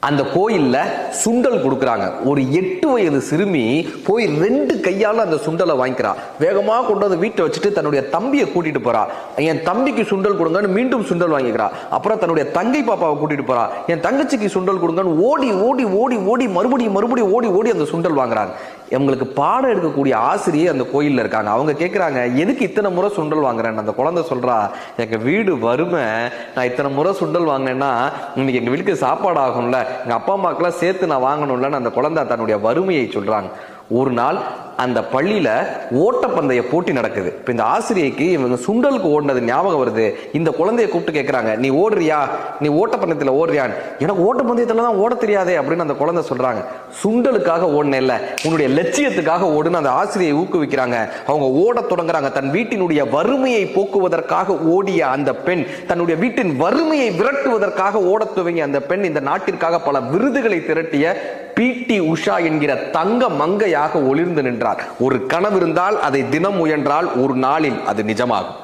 அந்த கோயில்ல சுண்டல் கொடுக்குறாங்க. ஒரு 8 வயது சிறுமி போய் 2 கையால அந்த சுண்டலை வாங்கிக்கிறா. வேகமா கொண்டு வந்து வீட்டை வச்சுட்டு தன்னுடைய தம்பியை கூட்டிட்டு போறா. என் தம்பிக்கு சுண்டல் கொடுங்கன்னு மீண்டும் சுண்டல் வாங்கிக்கிறா. அப்புறம் தன்னுடைய தங்கை பாப்பாவை கூட்டிட்டு போறா. என் தங்கச்சிக்கு சுண்டல் கொடுங்கன்னு ஓடி ஓடி ஓடி ஓடி மறுபடியும் ஓடி ஓடி அந்த சுண்டல் வாங்குறாங்க. எங்களுக்கு பாடம் எடுக்கக்கூடிய ஆசிரியை அந்த கோயில்ல இருக்காங்க. அவங்க கேட்கிறாங்க, எதுக்கு இத்தனை முறை சுண்டல் வாங்குறேன்? அந்த குழந்தை சொல்றா, எங்க வீடு வறுமை, நான் இத்தனை முறை சுண்டல் வாங்கினேன்னா இன்னைக்கு எங்க வீட்டுக்கு சாப்பாடு ஆகும்ல, எங்க அப்பா அம்மாக்கெல்லாம் சேர்த்து நான் வாங்கணும்லன்னு அந்த குழந்தை தன்னுடைய வறுமையை சொல்றாங்க. ஒரு நாள் அந்த பள்ளியில ஓட்டப்பந்தய போட்டி நடக்குது. இப்ப இந்த ஆசிரியைக்கு இவங்க சுண்டலுக்கு ஓடினது ஞாபகம் வருது. இந்த குழந்தைய கூப்பிட்டு கேட்கிறாங்க, நீ ஓடுறியா, நீ ஓட்டப்பந்தயத்துல ஓடுறியான்னு. எனக்கு ஓட்டப்பந்தயத்துல தான் ஓட தெரியாதே அப்படின்னு அந்த குழந்தை சொல்றாங்க. சுண்டலுக்காக ஓடினேல்ல, உன்னுடைய லட்சியத்துக்காக ஓடுன்னு அந்த ஆசிரியை ஊக்குவிக்கிறாங்க. அவங்க ஓட தொடங்குறாங்க. தன் வீட்டினுடைய வறுமையை போக்குவதற்காக ஓடிய அந்த பெண், தன்னுடைய வீட்டின் வறுமையை விரட்டுவதற்காக ஓடத் துவங்கிய அந்த பெண் இந்த நாட்டிற்காக பல விருதுகளை திரட்டிய PT உஷா என்கிற தங்க மங்கையாக ஒளிர்ந்து நின்றார். ஒரு கனவு இருந்தால் அதை தினம் முயன்றால் ஒரு நாளில் அது நிஜமாகும்.